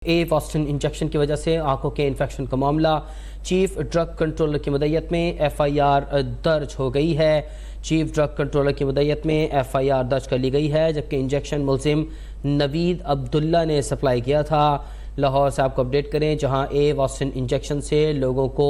واسٹن injection کی وجہ سے آنکھوں کے انفیکشن کا معاملہ، چیف ڈرگ کنٹرولر کی مدعیت میں ایف آئی آر درج ہو گئی ہے۔ چیف ڈرگ کنٹرولر کی مدعیت میں ایف آئی آر درج کر لی گئی ہے، جبکہ انجیکشن ملزم نوید عبداللہ نے سپلائی کیا تھا۔ لاہور سے آپ کو اپڈیٹ کریں، جہاں واسٹن انجیکشن سے لوگوں کو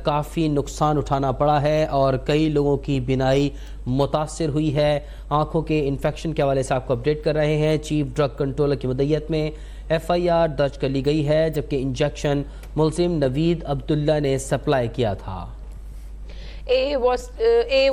کافی نقصان اٹھانا پڑا ہے اور کئی لوگوں کی بینائی متاثر ہوئی ہے۔ آنکھوں کے انفیکشن کے حوالے سے آپ کو اپڈیٹ کر رہے ہیں۔ چیف ڈرگ کنٹرولر کی مدعیت میں ایف آئی آر درج کر لی گئی ہے، جبکہ انجیکشن ملزم نوید عبداللہ نے سپلائی کیا تھا۔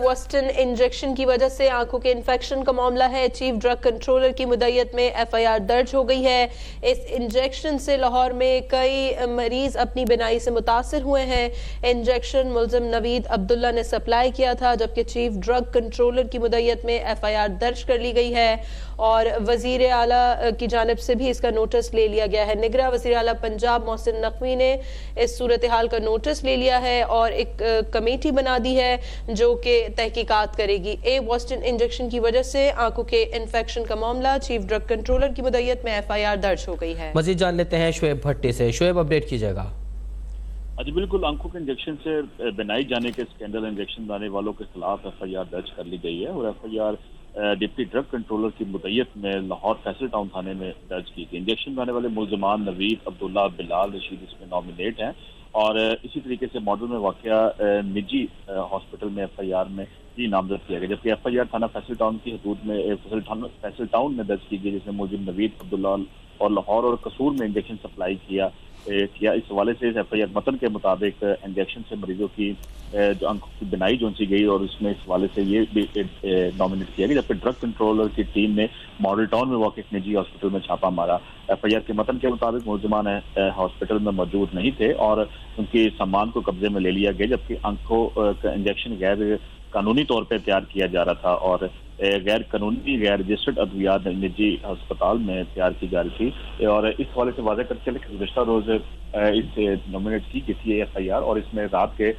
واسٹن انجیکشن کی وجہ سے آنکھوں کے انفیکشن کا معاملہ ہے، چیف ڈرگ کنٹرولر کی مدعیت میں ایف آئی آر درج ہو گئی ہے۔ اس انجیکشن سے لاہور میں کئی مریض اپنی بینائی سے متاثر ہوئے ہیں۔ انجیکشن ملزم نوید عبداللہ نے سپلائی کیا تھا، جبکہ چیف ڈرگ کنٹرولر کی مدعیت میں ایف آئی آر درج کر لی گئی ہے اور وزیر اعلیٰ کی جانب سے بھی اس کا نوٹس لے لیا گیا ہے۔ نگراں وزیر اعلیٰ پنجاب محسن نقوی نے اس صورتحال کا نوٹس لے لیا ہے اور ایک کمیٹی بنا دی ہے جو کہ تحقیقات کرے گی۔ واسٹن انجیکشن کی وجہ سے آنکھوں کے انفیکشن کا معاملہ، چیف ڈرگ کنٹرولر کی مدعیت میں ایف آئی آر درج ہو گئی ہے۔ مزید جان لیتے ہیں شعیب بھٹی سے۔ شعیب، اپڈیٹ کیجئے گا۔ جی بالکل، آنکھوں کے انجیکشن سے بینائی جانے کے اسکینڈل انجیکشن لانے والوں کے خلاف ایف آئی آر درج کر لی گئی ہے اور F I R deputy drug controller کی مدعیت میں لاہور فیصل ٹاؤن تھانے میں درج کی گئی۔ انجیکشن لانے والے ملزمان نوید عبداللہ، بلال رشید اس میں نامینیٹ ہیں اور اسی طریقے سے ماڈل میں واقع نجی ہاسپٹل میں ایف آئی آر میں بھی نامزد کیا گیا، جبکہ ایف آئی آر تھانہ فیصل ٹاؤن کی حدود میں فیصل ٹاؤن میں درج کی گئی، جس میں ملزم نوید عبداللہ اور لاہور اور قصور میں انجیکشن سپلائی کیا۔ اس حوالے سے ایف آئی آر متن کے مطابق انجیکشن سے مریضوں کی جو آنکھوں کی بینائی جونچی گئی اور اس میں اس حوالے سے یہ بھی نامینیٹ کیا گیا، جبکہ ڈرگ کنٹرولر کی ٹیم نے ماڈل ٹاؤن میں واقع ایک نجی ہاسپٹل میں چھاپا مارا۔ ایف آئی آر کے متن کے مطابق ملزمان ہاسپٹل میں موجود نہیں تھے اور ان کے سامان کو قبضے میں لے لیا گیا، جبکہ آنکھوں کا انجیکشن غیر قانونی طور پہ تیار کیا جا رہا تھا اور غیر قانونی غیر رجسٹرڈ ادویات نجی ہسپتال میں تیار کی جا رہی تھی۔ اور اس حوالے سے واضح کرتے چلے کہ گزشتہ روز اس نامینیٹ کی گئی تھی ایف آئی آر اور اس میں رات کے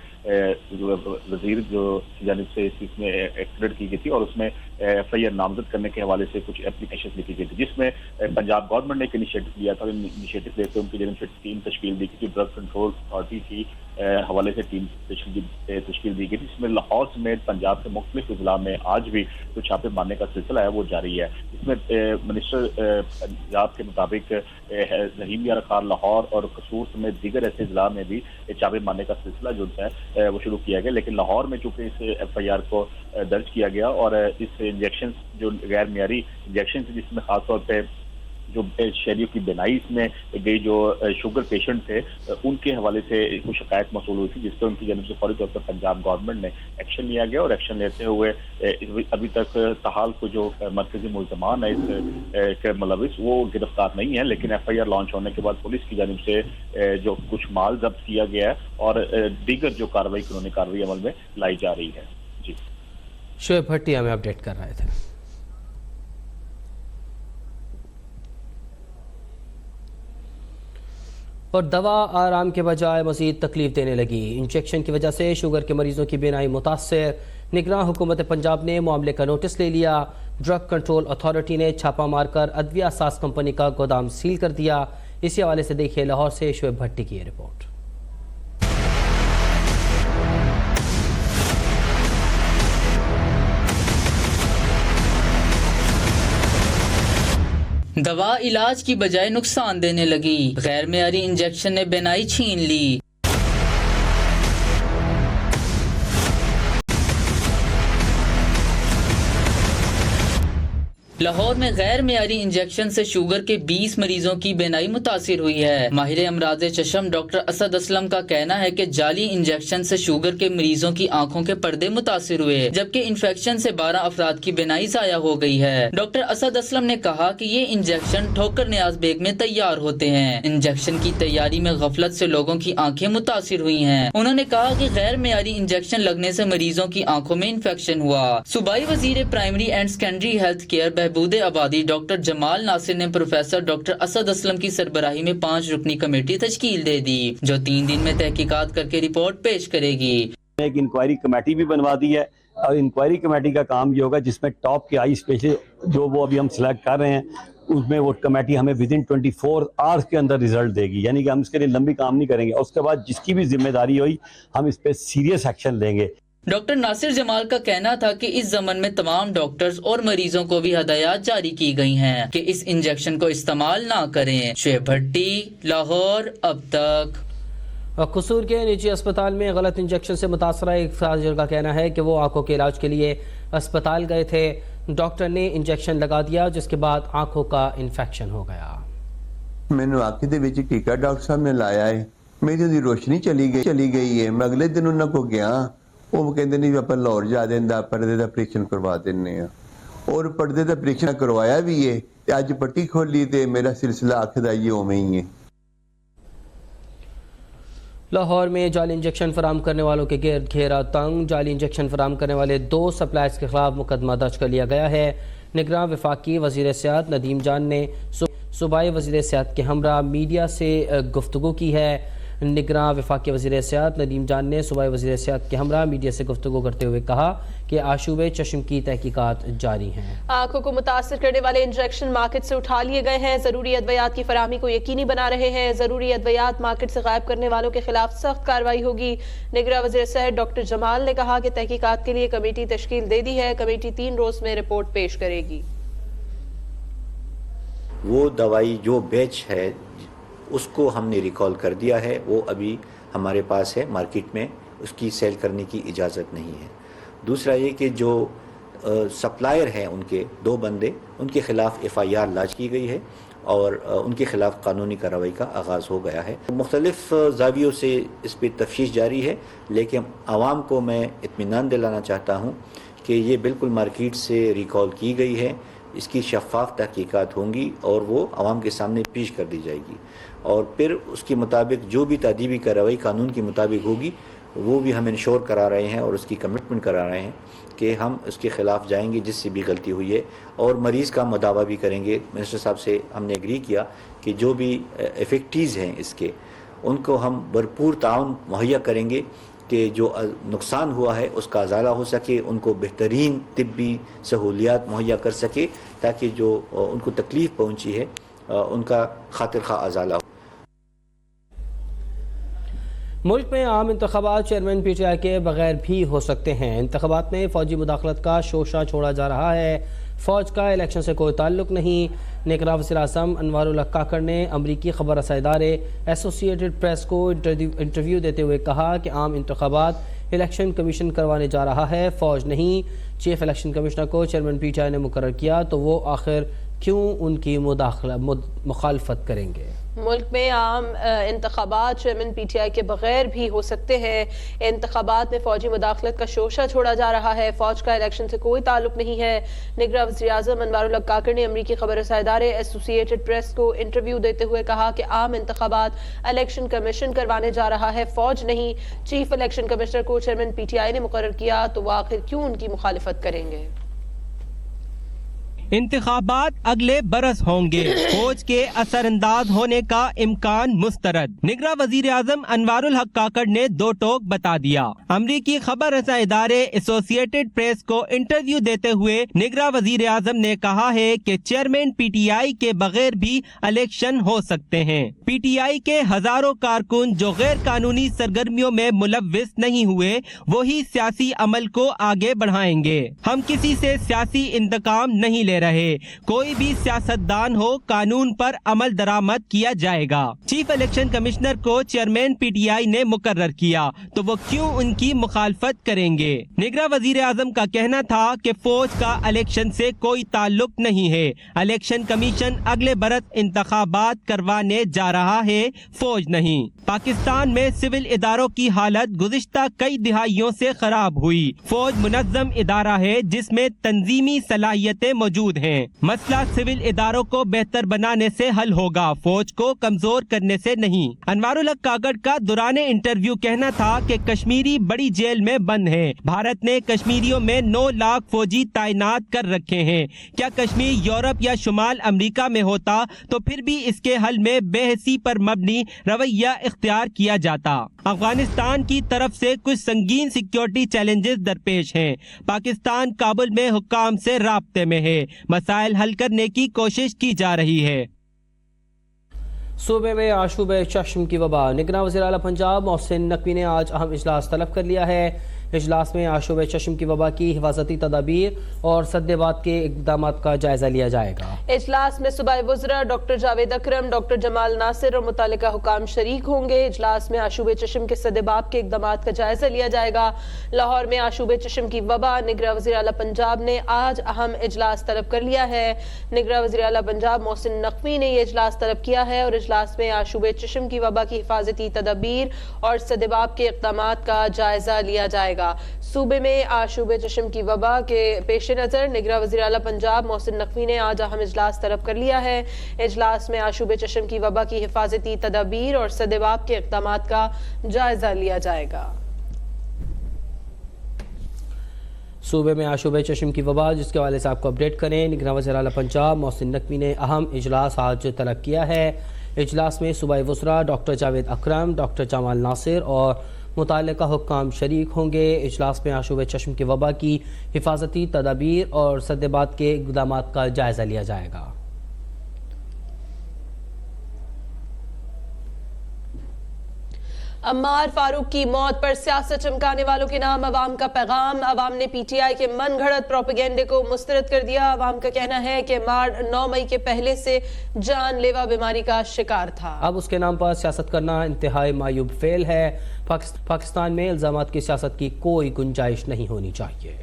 وزیر جو جانب سے اس میں ایکسیڈنٹ کی گئی تھی اور اس میں ایف آئی آر نامزد کرنے کے حوالے سے کچھ اپلیکیشن لکھی گئی تھی، جس میں پنجاب گورنمنٹ نے ایک انیشیٹو لیا تھا۔ انیشیٹو لے کے ان کی جانب سے ٹیم تشکیل دی گئی تھی، ڈرگ کنٹرول اتھارٹی کی حوالے سے ٹیم تشکیل دی گئی تھی، جس میں لاہور سمیت پنجاب کے مختلف اضلاع میں آج بھی جو چھاپے مارنے کا سلسلہ ہے وہ جاری ہے۔ اس میں منسٹر پنجاب کے مطابق رحیم یار خان لاہور اور قصور سمیت دیگر ایسے اضلاع میں بھی چھاپے مارنے کا سلسلہ جو ہے وہ شروع کیا گیا، لیکن لاہور میں چونکہ اس ایف آئی آر کو درج کیا گیا اور اس انجیکشن جو غیر معیاری انجیکشن جس میں خاص طور پہ جو شہریوں کی بینائی اس میں گئی، جو شوگر پیشنٹ تھے ان کے حوالے سے کچھ شکایت موصول ہوئی تھی، جس پہ ان کی جانب سے فوری طور پر پنجاب گورنمنٹ نے ایکشن لیا گیا اور ایکشن لیتے ہوئے ابھی تک تاحال کو جو مرکزی ملزمان ہے اس کے ملوث وہ گرفتار نہیں ہے، لیکن ایف آئی آر لانچ ہونے کے بعد پولیس کی جانب سے جو کچھ مال ضبط کیا گیا ہے اور دیگر جو کارروائی قانونی کارروائی عمل میں لائی جا رہی ہے۔ جی شعیب بھٹی ہمیں اپڈیٹ کر رہے تھے۔ اور دوا آرام کے بجائے مزید تکلیف دینے لگی، انجیکشن کی وجہ سے شوگر کے مریضوں کی بینائی متاثر۔ نگراں حکومت پنجاب نے معاملے کا نوٹس لے لیا۔ ڈرگ کنٹرول اتھارٹی نے چھاپا مار کر ادویہ ساز کمپنی کا گودام سیل کر دیا۔ اسی حوالے سے دیکھیے لاہور سے شعیب بھٹی کی یہ رپورٹ۔ دوا علاج کی بجائے نقصان دینے لگی، غیر معیاری انجیکشن نے بینائی چھین لی۔ لاہور میں غیر معیاری انجیکشن سے شوگر کے 20 مریضوں کی بینائی متاثر ہوئی ہے۔ ماہر امراض چشم ڈاکٹر اسد اسلم کا کہنا ہے کہ جعلی انجیکشن سے شوگر کے مریضوں کی آنکھوں کے پردے متاثر ہوئے، جبکہ انفیکشن سے 12 افراد کی بینائی ضائع ہو گئی ہے۔ ڈاکٹر اسد اسلم نے کہا کہ یہ انجیکشن ٹھوکر نیاز بیگ میں تیار ہوتے ہیں۔ انجیکشن کی تیاری میں غفلت سے لوگوں کی آنکھیں متاثر ہوئی ہیں۔ انہوں نے کہا کہ غیر معیاری انجیکشن لگنے سے مریضوں کی آنکھوں میں انفیکشن ہوا۔ صوبائی وزیر primary and secondary health care بہبود آبادی ڈاکٹر جمال ناصر نے پروفیسر ڈاکٹر اسد اسلم کی سربراہی میں 5 رکنی کمیٹی تشکیل دے دی، جو 3 دن میں تحقیقات کر کے رپورٹ پیش کرے گی۔ ایک انکوائری کمیٹی بھی بنوا دی ہے اور انکوائری کمیٹی کا کام یہ ہوگا جس میں ٹاپ کے آئی اسپیشل جو وہ ابھی ہم سلیکٹ کر رہے ہیں اس میں وہ کمیٹی ہمیں ود ان 24 آورس کے اندر رزلٹ دے گی، یعنی کہ ہم اس کے لیے لمبی کام نہیں کریں گے، اور اس کے بعد جس کی بھی ذمہ داری ہوئی ہم اس پہ سیریس ایکشن لیں گے۔ ڈاکٹر ناصر جمال کا کہنا تھا کہ اس ضمن میں تمام ڈاکٹرز اور مریضوں کو بھی ہدایات جاری کی گئی ہیں کہ اس انجیکشن کو استعمال نہ کریں۔ شعیب بھٹی، لاہور، اب تک۔ قصور کے نجی اسپتال میں غلط انجیکشن سے متاثرہ ایک تاجر کا کہنا ہے کہ وہ آنکھوں کے علاج کے لیے اسپتال گئے تھے، ڈاکٹر نے انجیکشن لگا دیا جس کے بعد آنکھوں کا انفیکشن ہو گیا۔ میں نے آنکھ دے وچ ٹیکا ڈاکٹر صاحب نے لایا ہے، میری دی روشنی چلی گئی ہے۔ میں اگلے دن انہاں کو گیا، وہ کہندے نہیں آپ لاہور جا دیندا، پردے دا آپریشن کروا دینے ہیں، اور پردے دا آپریشن کروایا بھی ہے۔ اج پٹی کھولی تے میرا سلسلہ آنکھ دا یہ اوویں ہی ہے۔ لاہور میں جعلی انجیکشن فراہم کرنے والوں کے گرد گھیرا تنگ، جعلی انجیکشن فراہم کرنے والے 2 سپلائرز کے خلاف مقدمہ درج کر لیا گیا ہے۔ نگراں وفاقی وزیر صحت ندیم جان نے صوبائی وزیر صحت کے ہمراہ میڈیا سے گفتگو کی ہے۔ نگراں وفاقی وزیر صحت ندیم جان نے صوبائی وزیر صحت کے ہمراہ میڈیا سے گفتگو کرتے ہوئے کہا کہ آشوب چشم کی تحقیقات جاری ہیں۔ آنکھوں کو متاثر کرنے والے انجیکشن مارکیٹ سے اٹھا لیے گئے ہیں، ضروری ادویات کی فراہمی کو یقینی بنا رہے ہیں، ضروری ادویات مارکیٹ سے غائب کرنے والوں کے خلاف سخت کارروائی ہوگی۔ نگراں وزیر صحت ڈاکٹر جمال نے کہا کہ تحقیقات کے لیے کمیٹی تشکیل دے دی ہے، کمیٹی 3 روز میں رپورٹ پیش کرے گی۔ وہ دوائی جو بیچ ہے اس کو ہم نے ریکال کر دیا ہے، وہ ابھی ہمارے پاس ہے، مارکیٹ میں اس کی سیل کرنے کی اجازت نہیں ہے۔ دوسرا یہ کہ جو سپلائر ہیں ان کے 2 بندے، ان کے خلاف FIR لاج کی گئی ہے اور ان کے خلاف قانونی کارروائی کا آغاز ہو گیا ہے۔ مختلف زاویوں سے اس پہ تفتیش جاری ہے، لیکن عوام کو میں اطمینان دلانا چاہتا ہوں کہ یہ بالکل مارکیٹ سے ریکال کی گئی ہے، اس کی شفاف تحقیقات ہوں گی اور وہ عوام کے سامنے پیش کر دی جائے گی، اور پھر اس کے مطابق جو بھی تادیبی کارروائی قانون کے مطابق ہوگی وہ بھی ہم انشور کرا رہے ہیں اور اس کی کمٹمنٹ کرا رہے ہیں کہ ہم اس کے خلاف جائیں گے جس سے بھی غلطی ہوئی ہے، اور مریض کا مداوع بھی کریں گے۔ منسٹر صاحب سے ہم نے ایگری کیا کہ جو بھی افیکٹیز ہیں اس کے، ان کو ہم بھرپور تعاون مہیا کریں گے کہ جو نقصان ہوا ہے اس کا ازالہ ہو سکے، ان کو بہترین طبی سہولیات مہیا کر سکے تاکہ جو ان کو تکلیف پہنچی ہے ان کا خاطر خواہ ازالہ ہو۔ ملک میں عام انتخابات چیئرمین PTI کے بغیر بھی ہو سکتے ہیں، انتخابات میں فوجی مداخلت کا شوشہ چھوڑا جا رہا ہے، فوج کا الیکشن سے کوئی تعلق نہیں۔ نگراں وزیر اعظم انوار الحق کاکڑ نے امریکی خبر رساں ادارے ایسوسیٹڈ پریس کو انٹرویو دیتے ہوئے کہا کہ عام انتخابات الیکشن کمیشن کروانے جا رہا ہے، فوج نہیں۔ چیف الیکشن کمشنر کو چیئرمین PTI نے مقرر کیا تو وہ آخر کیوں ان کی مخالفت کریں گے؟ ملک میں عام انتخابات چیئرمین PTI کے بغیر بھی ہو سکتے ہیں، انتخابات میں فوجی مداخلت کا شوشہ چھوڑا جا رہا ہے، فوج کا الیکشن سے کوئی تعلق نہیں ہے۔ نگراں وزیر اعظم انوار الحق کاکڑ نے امریکی خبر رساں ادارے ایسوسیٹڈ پریس کو انٹرویو دیتے ہوئے کہا کہ عام انتخابات الیکشن کمیشن کروانے جا رہا ہے، فوج نہیں۔ چیف الیکشن کمشنر کو چیئرمین PTI نے مقرر کیا تو وہ آخر کیوں ان کی مخالفت کریں گے؟ انتخابات اگلے برس ہوں گے، فوج کے اثر انداز ہونے کا امکان مسترد۔ نگراں وزیر اعظم انوار الحق کاکڑ نے 2 ٹوک بتا دیا۔ امریکی خبر رساں ادارے ایسوسیٹڈ پریس کو انٹرویو دیتے ہوئے نگراں وزیر اعظم نے کہا ہے کہ چیئرمین PTI کے بغیر بھی الیکشن ہو سکتے ہیں۔ PTI کے ہزاروں کارکن جو غیر قانونی سرگرمیوں میں ملوث نہیں ہوئے وہی سیاسی عمل کو آگے بڑھائیں گے۔ ہم کسی سے سیاسی انتقام نہیں لے رہے، کوئی بھی سیاستدان ہو قانون پر عمل درآمد کیا جائے گا۔ چیف الیکشن کمشنر کو چیئرمین PTI نے مقرر کیا تو وہ کیوں ان کی مخالفت کریں گے؟ نگراں وزیر اعظم کا کہنا تھا کہ فوج کا الیکشن سے کوئی تعلق نہیں ہے، الیکشن کمیشن اگلے برس انتخابات کروانے جا رہا ہے، فوج نہیں۔ پاکستان میں سول اداروں کی حالت گزشتہ کئی دہائیوں سے خراب ہوئی۔ فوج منظم ادارہ ہے جس میں تنظیمی صلاحیتیں موجود ہیں۔ مسئلہ سول اداروں کو بہتر بنانے سے حل ہوگا، فوج کو کمزور کرنے سے نہیں۔ انوار الحق کاکڑ کا دوران انٹرویو کہنا تھا کہ کشمیری بڑی جیل میں بند ہیں، بھارت نے کشمیریوں میں 9 لاکھ فوجی تعینات کر رکھے ہیں۔ کیا کشمیر یورپ یا شمال امریکہ میں ہوتا تو پھر بھی اس کے حل میں بے حسی پر مبنی رویہ اختیار کیا جاتا۔ افغانستان کی طرف سے کچھ سنگین سیکیورٹی چیلنجز درپیش ہیں۔ پاکستان کابل میں حکام سے رابطے میں ہے، मसाइल हल करने की कोशिश की जा रही है। सूबे में आशूब चश्म की वबा। निगरान वज़ीर आला पंजाब मोहसिन नकवी ने आज अहम इजलास तलब कर लिया है। इजलास में आशूब चश्म की वबा की हिफाजती तदाबीर और सद्देबात के इक़दाम का जायजा लिया जाएगा। इजलास में सूबाई वज़रा डॉक्टर जावेद अकरम, डॉक्टर जमाल नासिर और मुतालिका हुकाम शरीक होंगे। इजलास में आशूब चश्म के सद्देबात के इक़दाम का जायजा लिया जाएगा। लाहौर में आशूब चश्म की वबा। निगरान वज़ीर आला पंजाब ने आज अहम इजलास तलब कर लिया है। निगरान वज़ीर आला पंजाब मोहसिन नकवी ने यह इजलास तलब किया है और इजलास में आशूब चश्म की वबा की हिफाजती तदाबीर और सद्देबात के इक़दाम का जायजा लिया जाएगा। सूबे में आशूब चश्म की वबा के पेश नज़र निगरान वज़ीर आला पंजाब मोहसिन नकवी ने आज अहम इजलास तलब कर लिया है। इजलास में आशूब चश्म की वबा की हिफाजती तदाबीर और सद्देबात के इक़दाम का जायजा लिया जाएगा। सूबे में आशूब चश्म की वबा, जिसके हवाले से आपको अपडेट करें। निगरान वज़ीर आला पंजाब मोहसिन नकवी ने अहम इजलास आज तलब किया है। इजलास में सूबाई वज़रा डॉक्टर जावेद अकरम, डॉक्टर जमाल नासिर और मुतालिका हुक्काम शरीक होंगे। इजलास में आशूब चश्म की वबा की हिफाजती तदाबीर और सद्देबात के इक़दाम का जायजा लिया जाएगा। अम्मार फारूक की मौत पर सियासत चमकाने वालों के नाम अवाम का पैगाम। अवाम ने पीटीआई के मन घड़त प्रोपेगेंडे को मुस्तरद कर दिया। अवाम का कहना है कि अम्मार 9 मई के पहले से जानलेवा बीमारी का शिकार था। अब उसके नाम पर सियासत करना इंतहाई मायूब फेल है। पाकिस्तान में इल्जामात की सियासत की कोई गुंजाइश नहीं होनी चाहिए।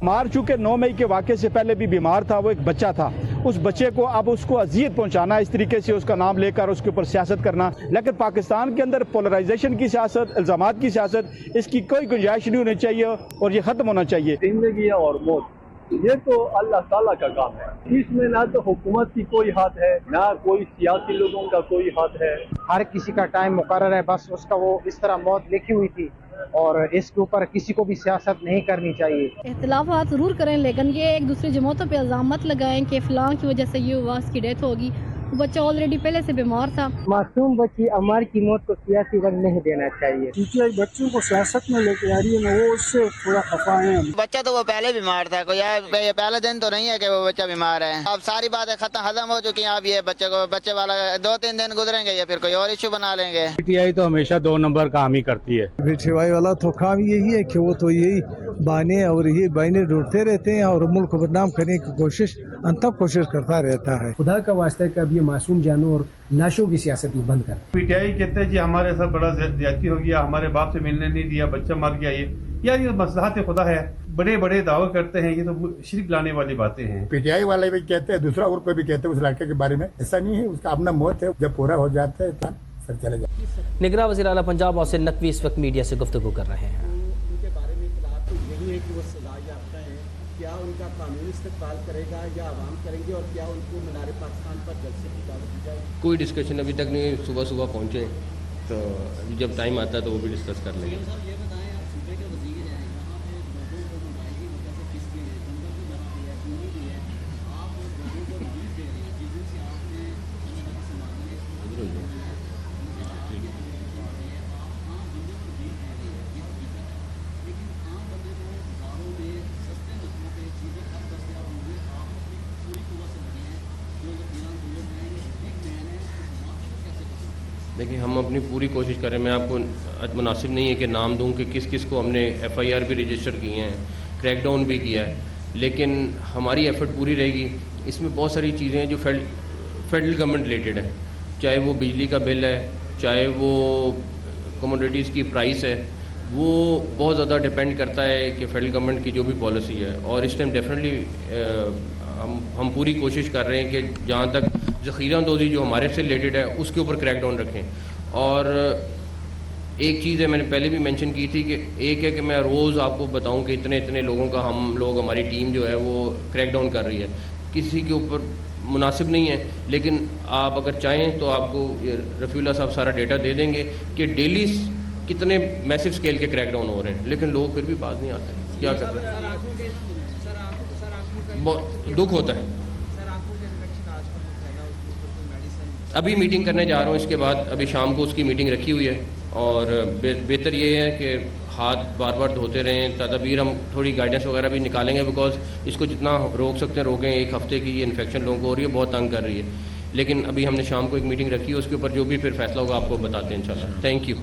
मार चूंकि 9 मई के वाक़े से पहले भी बीमार था, वो एक बच्चा था। उस बच्चे को अब उसको अजियत पहुंचाना, इस तरीके से उसका नाम लेकर उसके ऊपर सियासत करना, लेकिन पाकिस्तान के अंदर पोलराइजेशन की सियासत, इल्जामात की सियासत, इसकी कोई गुंजाइश नहीं होनी चाहिए और ये ख़त्म होना चाहिए। जिंदगी और मौत ये तो अल्लाह ताला का काम है, इसमें ना तो हुकूमत की कोई हाथ है, ना कोई सियासी लोगों का कोई हाथ है। हर किसी का टाइम मुकर्रर है, बस उसका वो इस तरह मौत लिखी हुई थी और इसके ऊपर किसी को भी सियासत नहीं करनी चाहिए। इख्तिलाफात जरूर करें, लेकिन ये एक दूसरे जमातों पे इल्जाम मत लगाएं कि फलां की वजह से ये हुआ, उसकी डेथ होगी। वो बच्चा ऑलरेडी पहले से बीमार था। मासूम बच्ची अम्मार की मौत को सियासी रंग नहीं देना चाहिए। पीटीआई बच्चों को सियासत में लेके आ रही है ना, वो उससे थोड़ा खफा है। बच्चा तो वो पहले बीमार था, कोई पहला दिन तो नहीं है कि वो बच्चा बीमार है। अब सारी बातें हजम हो चुकी हैं। अब ये बच्चे वाला 2-3 दिन गुजरेंगे या फिर कोई और इशू बना लेंगे। पीटीआई तो हमेशा 2 नंबर काम ही करती है। पीटीआई वाला तो काम यही है कि वो तो यही बहाने और यही बहाने ढूंढते रहते हैं और मुल्क को बदनाम करने की कोशिश करता रहता है। खुदा का वास्ते कभी मासूम जानों और लाशों की सियासत बंद कर। पीटीआई कहते हैं जी हमारे साथ बड़ा ज्यादती हो गया, हमारे बाप से मिलने नहीं दिया, बच्चा मर गया। ये यार ये मसलहत खुदा है, बड़े बड़े दावे करते हैं, ये तो शिरक लाने वाली बातें हैं। पीटीआई वाले भी कहते हैं, दूसरा और कोई भी कहते हैं उस लड़के के बारे में, ऐसा नहीं है, उसका अपना मौत है, जब पूरा हो जाता है तब सर चले जाते। निगरान वज़ीर आला पंजाब मोहसिन नकवी इस वक्त मीडिया से गुफ्तगू कर रहे हैं। उनके बारे में इत्तलात तो यही है कि वो सजा याफ्ता है, क्या उनका कानूनी इस्तक़बाल करेगा या आवाम करेंगे और क्या उनको मीनार पाकिस्तान पर जलसे की दावत दी जाएगी? कोई डिस्कशन अभी तक नहीं, सुबह पहुँचे तो जब टाइम आता है तो वो भी डिस्कस कर लेंगे। देखिए हम अपनी पूरी कोशिश करें, मैं आपको मुनासिब नहीं है कि नाम दूं कि किस किस को हमने एफआईआर भी रजिस्टर किए हैं, क्रैकडाउन भी किया है, लेकिन हमारी एफर्ट पूरी रहेगी। इसमें बहुत सारी चीज़ें हैं जो फेडरल गवर्नमेंट रिलेटेड है, चाहे वो बिजली का बिल है, चाहे वो कमोडिटीज़ की प्राइस है, वो बहुत ज़्यादा डिपेंड करता है कि फेडरल गवर्नमेंट की जो भी पॉलिसी है। और इस टाइम डेफिनेटली हम पूरी कोशिश कर रहे हैं कि जहाँ तक ज़ख़ीरा अंदोज़ी जो हमारे से रिलेटेड है उसके ऊपर क्रैकडाउन रखें। और एक चीज़ है मैंने पहले भी मेंशन की थी कि एक है कि मैं रोज़ आपको बताऊं कि इतने लोगों का हमारी टीम जो है वो क्रैकडाउन कर रही है, किसी के ऊपर मुनासिब नहीं है। लेकिन आप अगर चाहें तो आपको रफ़ीउल्लाह साहब सारा डेटा दे देंगे कि डेली कितने मैसिव स्केल के क्रैकडाउन हो रहे हैं, लेकिन लोग फिर भी बात नहीं आते। क्या कर रहे हैं, बहुत दुख होता है। अभी मीटिंग करने जा रहा हूँ, इसके बाद अभी शाम को उसकी मीटिंग रखी हुई है और बेहतर ये है कि हाथ बार बार धोते रहें। तदबीर हम थोड़ी गाइडेंस वगैरह भी निकालेंगे, बिकॉज इसको जितना रोक सकते हैं रोकें। एक हफ्ते की ये इन्फेक्शन लोगों को हो रही है, बहुत तंग कर रही है। लेकिन अभी हमने शाम को एक मीटिंग रखी है, उसके ऊपर जो भी फिर फैसला होगा आपको बताते हैं इंशाल्लाह। Thank you.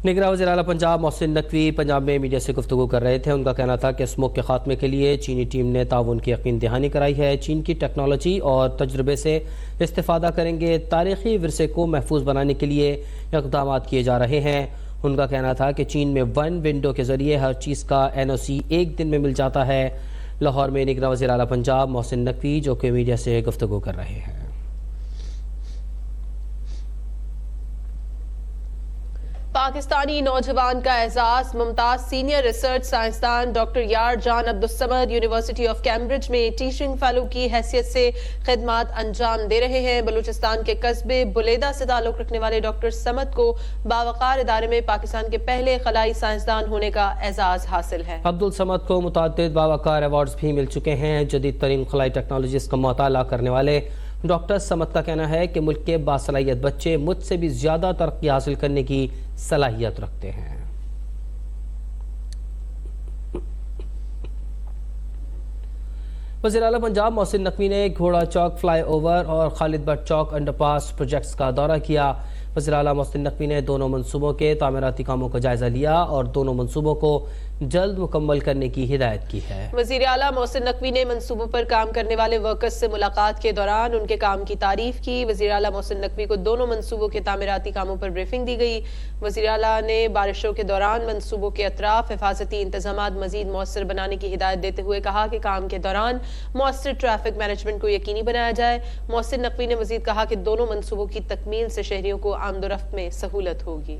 निगरान वज़ीर आला पंजाब मोहसिन नकवी पंजाब में मीडिया से गुफ्तगू कर रहे थे। उनका कहना था कि स्मोक के खात्मे के लिए चीनी टीम ने ताउन की यकीन दहानी कराई है। चीन की टेक्नोलॉजी और तजुर्बे से इस्तेफादा करेंगे। तारीखी विरसे को महफूज बनाने के लिए इक़दाम किए जा रहे हैं। उनका कहना था कि चीन में वन विंडो के ज़रिए हर चीज़ का NOC एक दिन में मिल जाता है। लाहौर में निगरान वज़ीर आला पंजाब मोहसिन नकवी जो कि मीडिया से गुफ्तगू कर रहे हैं। पाकिस्तानी नौजवान का एजाज मुमताज सीनियर रिसर्च साइंसदान doctor Yar Jan Abdussamad university of Cambridge में टीचिंग फेलो की हैसियत से खिदमात अंजाम दे रहे हैं। बलूचिस्तान के कस्बे बुलेदा से ताल्लुक रखने वाले डॉक्टर समद को बावकार इदारे में पाकिस्तान के पहले खलाई साइंसदान होने का एजाज हासिल है। अब्दुल समद को मुतअद्दिद बावकार अवार्ड्स भी मिल चुके हैं। जदीद तरीन खलाई टेक्नोलॉजीज का मुताला करने वाले डॉक्टर समद का कहना है कि मुल्क के बासलाहियत बच्चे मुझसे भी ज्यादा तरक्की हासिल करने की सलाहियत रखते हैं। वज़ीर आला पंजाब मोहसिन नकवी ने घोड़ा चौक फ्लाई ओवर और खालिद भट्ट चौक अंडरपास प्रोजेक्ट्स का दौरा किया। वज़ीर आला मोहसिन नकवी ने दोनों मंसूबों के तामीराती कामों का जायजा लिया और दोनों मंसूबों को जल्द मुकम्मल करने की हिदायत की है। वज़ीर आला मोहसिन नकवी ने मंसूबों पर काम करने वाले वर्कर्स से मुलाकात के दौरान उनके काम की तारीफ की। वज़ीर आला मोहसिन नकवी को दोनों मंसूबों के तामीराती कामों पर ब्रीफिंग दी गई। वज़ीर आला ने बारिशों के दौरान मंसूबों के अतराफ हिफाजती इंतजामात मजीद मौसर बनाने की हिदायत देते हुए कहा कि काम के दौरान मौसर ट्रैफिक मैनेजमेंट को यकीनी बनाया जाए। मोहसिन नकवी ने मजीद कहा कि दोनों मंसूबों की तकमील से शहरियों को आमदोरफ्त में सहूलत होगी।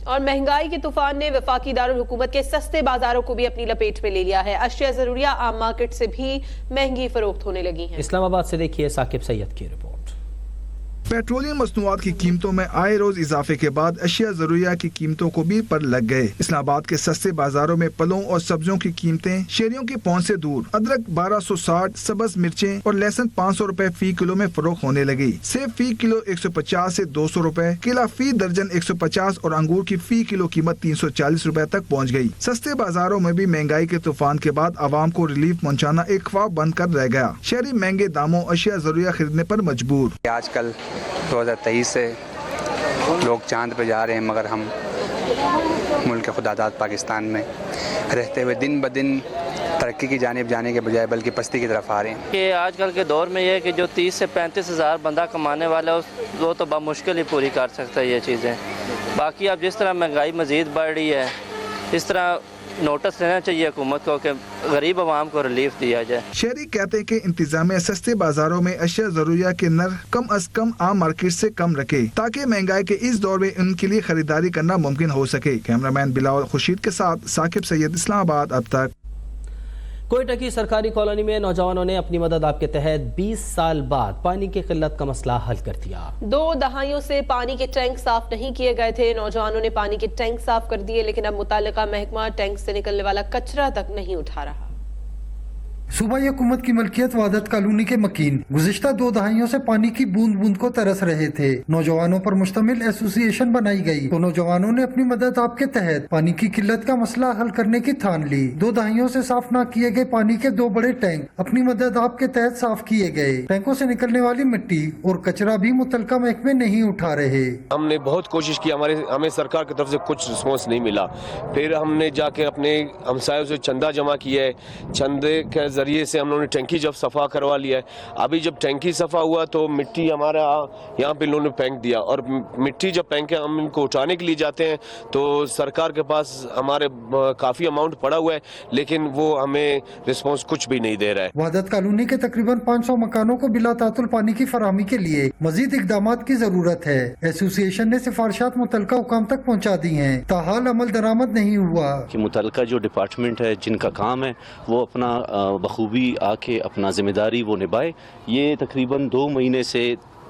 और महंगाई के तूफान ने वफाकी दारुल हुकूमत के सस्ते बाजारों को भी अपनी लपेट में ले लिया है। अशिया जरूरिया आम मार्केट से भी महंगी फरोख्त होने लगी हैं। इस्लामाबाद से देखिए साकिब सैयद की रिपोर्ट। पेट्रोलियम मसनूआत की कीमतों में आए रोज इजाफे के बाद अशिया जरूरिया की कीमतों को भी पर लग गए। इस्लामाबाद के सस्ते बाजारों में फलों और सब्जियों की कीमतें शहरियों की पहुंच से दूर। अदरक 1260, सब्ज मिर्चें और लहसुन 500 रुपए फी किलो में फरोख्त होने लगी। सेब फी किलो 150 से 200 रुपए, केला फी दर्जन 150 और अंगूर की फी किलो कीमत 340 रुपए तक पहुँच गयी। सस्ते बाजारों में भी महंगाई के तूफान के बाद आवाम को रिलीफ पहुँचाना एक ख्वाब बनकर रह गया। शहरी महंगे दामों अशिया जरूरिया खरीदने पर मजबूर। आजकल 2023 से लोग चांद पे जा रहे हैं, मगर हम मुल्क खुदादाद पाकिस्तान में रहते हुए दिन ब दिन तरक्की की जानिब जाने के बजाय बल्कि पस्ती की तरफ आ रहे हैं। कि आजकल के दौर में ये है कि जो 30 से 35 हज़ार बंदा कमाने वाला है वो तो बामुश्किल ही पूरी कर सकता है ये चीज़ें। बाकी अब जिस तरह महंगाई मज़ीद बढ़ रही है, इस तरह नोटिस लेना चाहिए हुकूमत को कि गरीब आवाम को रिलीफ दिया जाए। शहरी कहते हैं कि इंतजामिया सस्ते बाजारों में अशिया जरूरिया के नर्ख कम अज कम आम मार्केट से कम रखे ताकि महंगाई के इस दौर में उनके लिए खरीदारी करना मुमकिन हो सके। कैमरामैन बिलावल खुर्शीद के साथ साकिब सैयद, इस्लामाबाद। अब तक कोयटा की सरकारी कॉलोनी में नौजवानों ने अपनी मदद आप के तहत 20 साल बाद पानी की किल्लत का मसला हल कर दिया। 2 दहाइयों से पानी के टैंक साफ नहीं किए गए थे। नौजवानों ने पानी के टैंक साफ कर दिए, लेकिन अब मुतालिका महकमा टैंक से निकलने वाला कचरा तक नहीं उठा रहा। सूबाई हुकूमत की मलकियत वादत कॉलोनी के मकीन गुज़िश्ता 2 दहाइयों से पानी की बूंद बूंद को तरस रहे थे। नौजवानों पर मुश्तमिल एसोसिएशन बनाई गई तो नौजवानों ने अपनी मदद आपके तहत पानी की किल्लत का मसला हल करने की ठान ली। 2 दहाइयों से साफ न किए गए पानी के 2 बड़े टैंक अपनी मदद आपके तहत साफ किए गए। टैंकों से निकलने वाली मिट्टी और कचरा भी मुतलका महकमे नहीं उठा रहे। हमने बहुत कोशिश की, हमें सरकार की तरफ से कुछ रिस्पॉन्स नहीं मिला। फिर हमने जाके अपने हमसायों से चंदा जमा किया है। चंदे के जरिए से हम लोगों ने टैंकी जब सफा करवा लिया है। अभी जब टैंकी सफा हुआ तो मिट्टी हमारा यहाँ पे लोगों ने फेंक दिया, और मिट्टी जब फेंके हम इनको उठाने के लिए जाते हैं तो सरकार के पास हमारे काफी अमाउंट पड़ा हुआ है, लेकिन वो हमें रिस्पांस कुछ भी नहीं दे रहा है। वादत कॉलोनी के तकरीबन 500 मकानों को बिला तातुल पानी की फराहमी के लिए मजीद इकदाम की जरूरत है। एसोसिएशन ने सिफारिशात मुतलका हुकाम तक पहुँचा दी है, ताहाल अमल दरामद नहीं हुआ। कि मुतलका जो डिपार्टमेंट है जिनका काम है वो अपना बखूबी आके अपना जिम्मेदारी वो निभाए। ये तकरीबन 2 महीने से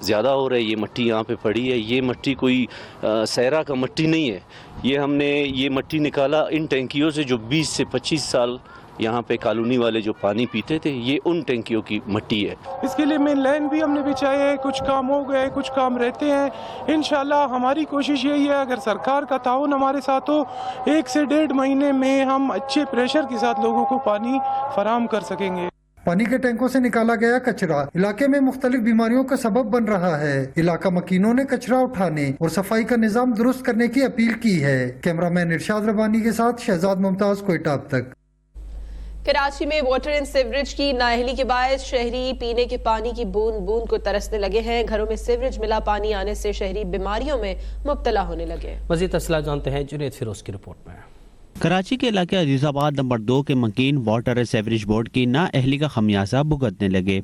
ज़्यादा हो रहा है, ये मट्टी यहाँ पे पड़ी है। ये मट्टी कोई सहरा का मट्टी नहीं है। ये हमने ये मट्टी निकाला इन टैंकियों से जो 20 से 25 साल यहाँ पे कॉलोनी वाले जो पानी पीते थे ये उन टैंकियों की मिट्टी है। इसके लिए मेन लाइन भी हमने बिछाए है, कुछ काम हो गए, कुछ काम रहते हैं। इंशाल्लाह हमारी कोशिश यही है, अगर सरकार का ताउन हमारे साथ हो, 1 से 1.5 महीने में हम अच्छे प्रेशर के साथ लोगों को पानी फराहम कर सकेंगे। पानी के टैंकों से निकाला गया कचरा इलाके में मुख्तलिफ बीमारियों का सबब बन रहा है। इलाका मकीनों ने कचरा उठाने और सफाई का निजाम दुरुस्त करने की अपील की है। कैमरामैन इरशाद रबानी के साथ शहजाद मुमताज, कोयटा। अब तक कराची में वाटर एंड सीवरेज की नाअहली के बायस शहरी पीने के पानी की बूंद बूंद को तरसने लगे हैं। घरों में सीवरेज मिला पानी आने से शहरी बीमारियों में मुब्तला होने लगे। मज़ीद तफसीलात जानते हैं जुनैद फिरोज की रिपोर्ट में। कराची के इलाके अजीजाबाद नंबर 2 के मकीन वाटर एंड सीवरेज बोर्ड की नाअहली का खमियाजा भुगतने लगे।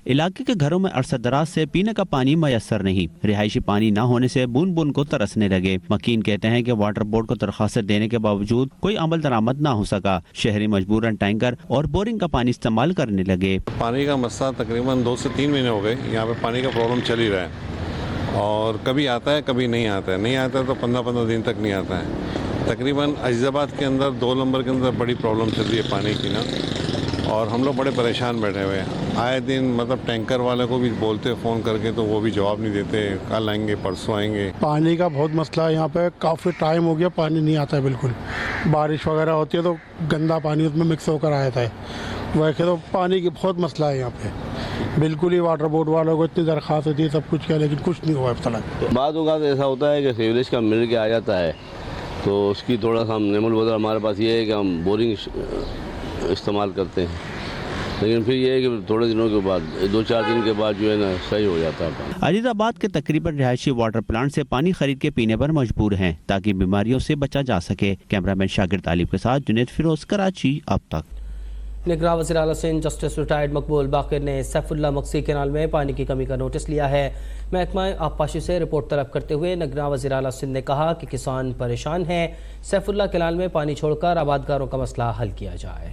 इलाके के घरों में अरसा दराज से पीने का पानी मैसर नहीं, रिहायशी पानी न होने से बूंद बूंद को तरसने लगे। मकीन कहते हैं कि वाटर बोर्ड को दरख्वास्त देने के बावजूद कोई अमल दरामद न हो सका। शहरी मजबूरन टैंकर और बोरिंग का पानी इस्तेमाल करने लगे। पानी का मसला तकरीबन 2 से 3 महीने हो गए, यहाँ पे पानी का प्रॉब्लम चल ही रहा है और कभी आता है कभी नहीं आता है। नहीं आता है तो 15-15 दिन तक नहीं आता है। तकरीबन अजीजाबाद के अंदर 2 नंबर के अंदर बड़ी प्रॉब्लम चल रही है पानी की ना, और हम लोग बड़े परेशान बैठे हुए हैं। आए दिन मतलब टैंकर वाले को भी बोलते फ़ोन करके तो वो भी जवाब नहीं देते, कल आएंगे परसों आएंगे। पानी का बहुत मसला है यहाँ पे, काफ़ी टाइम हो गया पानी नहीं आता है बिल्कुल। बारिश वगैरह होती है तो गंदा पानी उसमें मिक्स होकर आता है। वैसे तो पानी की बहुत मसला है यहाँ पे, बिल्कुल ही वाटर बोर्ड वालों को इतनी दरख्वास्त होती है, सब कुछ किया लेकिन कुछ नहीं हुआ अब तक। बाद औक़ात ऐसा होता है कि सीवरेज का मिल के आ जाता है तो उसकी थोड़ा सा नेमल बदल हमारे पास ये है कि हम बोरिंग इस्तेमाल करते हैं, लेकिन फिर ये है कि थोड़े दिनों के बाद 2-4 दिन के बाद जो है ना सही हो जाता है। अजीजाबाद के तकरीबन रिहायशी वाटर प्लांट से पानी खरीद के पीने पर मजबूर हैं ताकि बीमारियों से बचा जा सके। कैमरामैन शागिर तालिब के साथ जुनैद फिरोज, कराची। अब तक निगरान वज़ीर आला सिंध जस्टिस रिटायर्ड मकबूल बाकिर ने सैफुल्ला मक्सी कैनाल में पानी की कमी का नोटिस लिया है। महकमा आबपाशी से रिपोर्ट तलब करते हुए निगरान वज़ीर आला सिंध ने कहा कि किसान परेशान हैं, सैफुल्ला कैनाल में पानी छोड़कर आबादगारों का मसला हल किया जाए।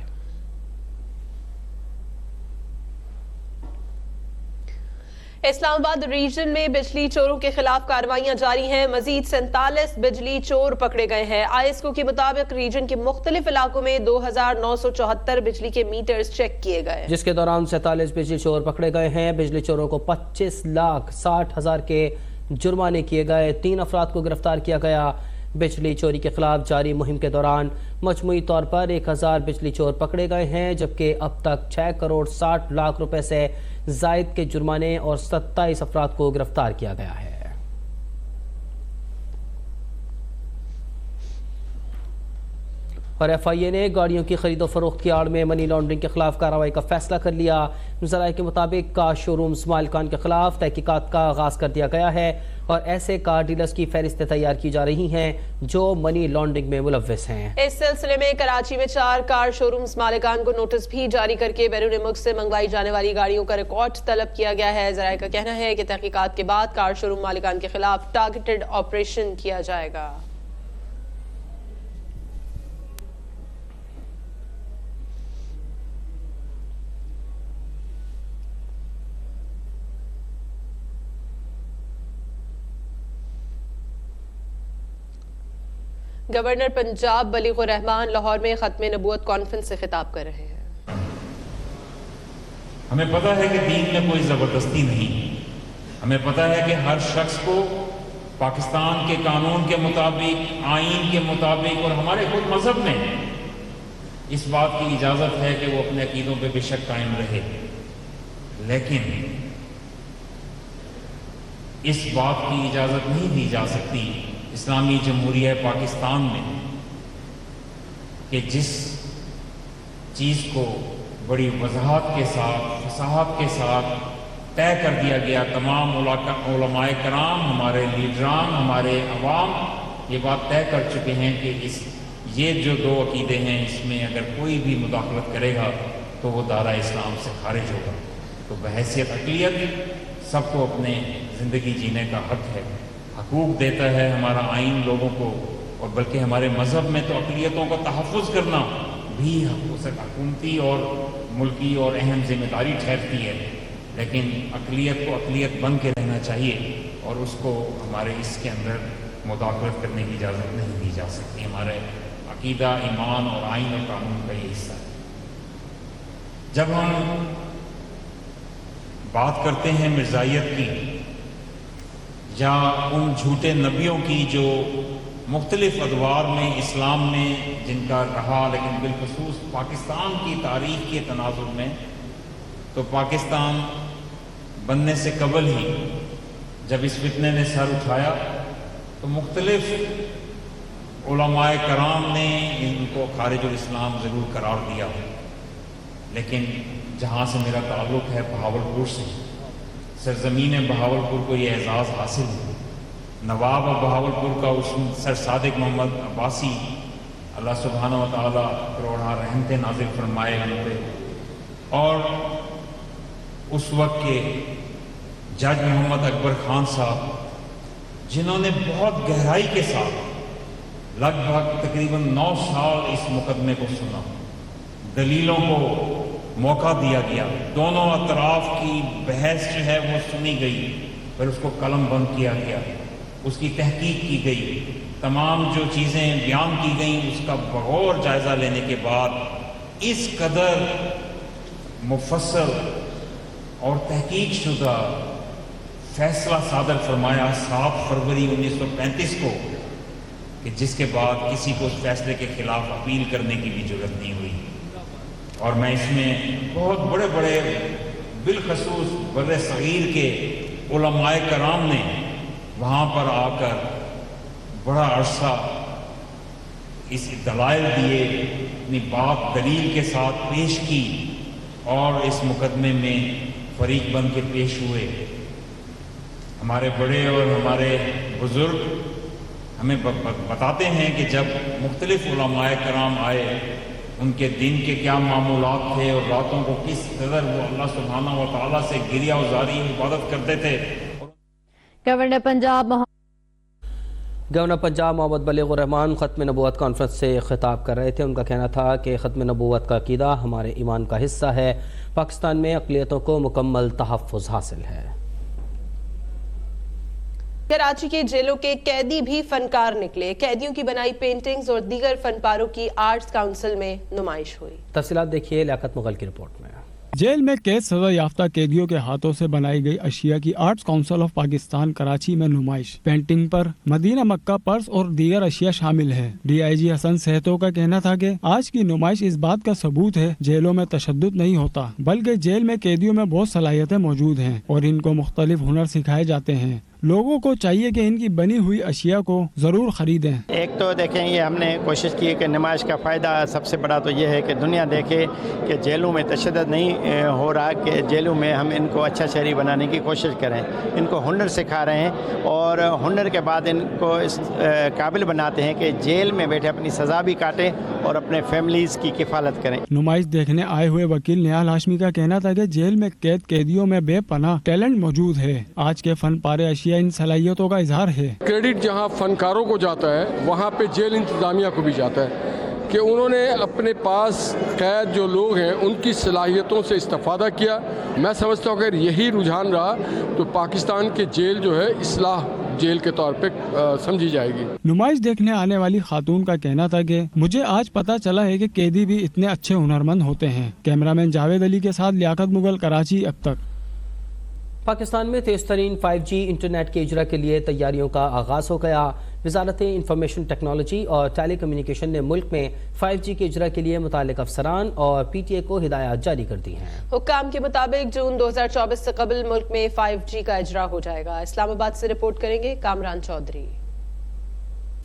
इस्लामाबाद रीजन में बिजली चोरों के खिलाफ कार्रवाइयां जारी हैं। मजीद 47 बिजली चोर पकड़े गए हैं। आईएसओ के मुताबिक रीजन के मुख्तलिफ इलाकों में 2974 बिजली के मीटर्स चेक किए गए, जिसके दौरान 47 बिजली चोर पकड़े गए हैं। बिजली चोरों को 25,60,000 के जुर्माने किए गए। 3 अफराद को गिरफ्तार किया गया। बिजली चोरी के खिलाफ जारी मुहिम के दौरान मजमूई तौर पर 1000 बिजली चोर पकड़े गए हैं, जबकि अब तक 6 करोड़ 60 लाख रुपए से जायद के जुर्माने और 27 अफराद को गिरफ्तार किया गया है। और एफआईए ने गाड़ियों की खरीदो फरोख्त की आड़ में मनी लॉन्ड्रिंग के खिलाफ कार्रवाई का फैसला कर लिया। ज़राए के मुताबिक कार शोरूम्स मालिकान के खिलाफ तहकीकात का आगाज कर दिया गया है और ऐसे कार डीलर्स की फहरिस्तें तैयार की जा रही हैं जो मनी लॉन्ड्रिंग में मुलव्वस हैं। इस सिलसिले में कराची में 4 कार शोरूम्स मालिकान को नोटिस भी जारी करके बैरून मुल्क से मंगवाई जाने वाली गाड़ियों का रिकॉर्ड तलब किया गया है। ज़राए का कहना है कि तहकीकात के बाद कार शोरूम मालिकान के खिलाफ टारगेटेड ऑपरेशन किया जाएगा। गवर्नर पंजाब बलीगुर रहमान लाहौर में खत्म नबूवत कॉन्फ्रेंस से खिताब कर रहे हैं। हमें पता है कि दीन में कोई ज़बरदस्ती नहीं, हमें पता है कि हर शख्स को पाकिस्तान के कानून के मुताबिक, आईन के मुताबिक और हमारे खुद मजहब में इस बात की इजाज़त है कि वो अपने अकीदों पे बेशक कायम रहे, लेकिन इस बात की इजाज़त नहीं दी जा सकती इस्लामी जमहूरिया पाकिस्तान में कि जिस चीज़ को बड़ी वजाहत के साथ, फसाहत के साथ तय कर दिया गया, तमाम उलमाए कराम, हमारे लीडरान, हमारे अवाम ये बात तय कर चुके हैं कि ये जो 2 अकीदे हैं इसमें अगर कोई भी मुदाखलत करेगा तो वो दायरा इस्लाम से खारिज होगा। तो बहैसियत अक़लियत सबको अपने ज़िंदगी जीने का हक है, हकूक़ देता है हमारा आइन लोगों को, और बल्कि हमारे मज़हब में तो अक़लियतों का तहफ़्फ़ुज़ करना भी हुकूमती और मुल्की और अहम ज़िम्मेदारी ठहरती है। लेकिन अक़लियत को अक़लियत बन के रहना चाहिए और उसको हमारे इसके अंदर मुदाखलत करने की इजाज़त नहीं दी जा सकती। हमारे अक़ीदा, ईमान और आइन और कानून का ये हिस्सा है। जब हम बात करते हैं मिर्ज़ाइयत की या उन झूठे नबियों की जो मुख्तलिफ अदवार में इस्लाम में जिनका रहा, लेकिन बिलखसूस पाकिस्तान की तारीख़ के तनाजुर में, तो पाकिस्तान बनने से कबल ही जब इस फितने ने सर उठाया तो मुख्तलिफ उलमाए कराम ने इनको खारिजुल इस्लाम ज़रूर करार दिया। लेकिन जहाँ से मेरा ताल्लुक़ है बहावलपुर से, सरज़मीन बहावलपुर को ये एज़ाज़ हासिल है। नवाब बहावलपुर का उस सर सादिक मोहम्मद अब्बासी, अल्लाह सुब्हानहू व तआला करोड़ा रहमतें नाज़िल फरमाए उन पे, और उस वक्त के जज मोहम्मद अकबर खान साहब, जिन्होंने बहुत गहराई के साथ लगभग तकरीबन 9 साल इस मुकदमे को सुना, दलीलों को मौका दिया गया, दोनों अतराफ की बहस जो है वो सुनी गई, फिर उसको कलम बंद किया गया, उसकी तहकीक की गई, तमाम जो चीज़ें बयान की गई उसका बगौर जायज़ा लेने के बाद इस कदर मुफस्सल और तहकीक शुदा फैसला सादर फरमाया 7 फरवरी 1935 को, कि जिसके बाद किसी को उस फैसले के खिलाफ अपील करने की भी जरूरत नहीं हुई। और मैं इसमें बहुत बड़े बड़े बिलखसूस बर्रे सगीर के उलमाए कराम ने वहाँ पर आकर बड़ा अरसा इस दलाइल दिए, अपनी बात दलील के साथ पेश की और इस मुकदमे में फरीक बन के पेश हुए। हमारे बड़े और हमारे बुज़ुर्ग हमें बताते हैं कि जब मुख्तलिफ उलमाए कराम आए, उनके दिन के क्या मामूलात थे और रातों को किस कदर वो अल्लाह सुब्हानहू व तआला से गिरिया उजारी इबादत करते थे। गवर्नर पंजाब मोहम्मद बलीगुर रहमान ख़त्म नबूवत कॉन्फ्रेंस से खिताब कर रहे थे। उनका कहना था कि ख़त्म नबूवत का अक़ीदा हमारे ईमान का हिस्सा है। पाकिस्तान में अक़लियतों को मुकम्मल तहफ़्फ़ुज़ हासिल है। कराची के जेलों के कैदी भी फनकार निकले। कैदियों की बनाई पेंटिंग्स और दीगर फनपारों की आर्ट्स काउंसिल में नुमाइश हुई। तफसीलात देखिए लियाकत मुगल की रिपोर्ट में। जेल में कैद सजा याफ्ता कैदियों के हाथों से बनाई गई अशिया की arts council of Pakistan Karachi में नुमाइश। पेंटिंग पर मदीना मक्का पर्स और दीगर अशिया शामिल है। DIG हसन सहतो का कहना था कि आज की नुमाइश इस बात का सबूत है जेलों में तशद्दुद नहीं होता, बल्कि जेल में कैदियों में बहुत सलाहियतें मौजूद हैं और इनको मुख्तलिफ हुनर सिखाए जाते हैं। लोगों को चाहिए कि इनकी बनी हुई अशिया को ज़रूर ख़रीदें। एक तो देखें, ये हमने कोशिश की है कि नुमाइश का फ़ायदा सबसे बड़ा तो ये है कि दुनिया देखे कि जेलों में तशद्दुद नहीं हो रहा, कि जेलों में हम इनको अच्छा शहरी बनाने की कोशिश करें, इनको हुनर सिखा रहे हैं और हुनर के बाद इनको इस काबिल बनाते हैं कि जेल में बैठे अपनी सज़ा भी काटें और अपने फैमिलीज़ की किफ़ालत करें। नुमाइश देखने आए हुए वकील निहाल हाशमी का कहना था कि जेल में कैद कैदियों में बेपनाह टैलेंट मौजूद है। आज के फन पारे इन सलाहियतों का इजहार है। क्रेडिट जहां फनकारों को जाता है वहां पे जेल इंतजामिया को भी जाता है कि उन्होंने अपने पास कैद जो लोग हैं उनकी सलाहियतों से इस्तेफादा किया। मैं समझता हूँ अगर यही रुझान रहा तो पाकिस्तान के जेल जो है इस्लाह जेल के तौर पे समझी जाएगी। नुमाइश देखने आने वाली खातून का कहना था कि मुझे आज पता चला है कि कैदी भी इतने अच्छे हुनरमंद होते हैं। कैमरामैन जावेद अली के साथ लियाकत मुगल, कराची। अब तक पाकिस्तान में तेज़ तरीन 5G इंटरनेट के इजरा के लिए तैयारियों का आगाज़ हो गया। वज़ारत इंफॉर्मेशन टेक्नोलॉजी और टेली कम्युनिकेशन ने मुल्क में 5G के इजरा के लिए मुतालिक अफसरान और PTA को हिदायत जारी कर दी हैं। हुक्काम के मुताबिक जून 2024 से कबल मुल्क में 5G का इजरा हो जाएगा। इस्लामाबाद से रिपोर्ट करेंगे कामरान चौधरी।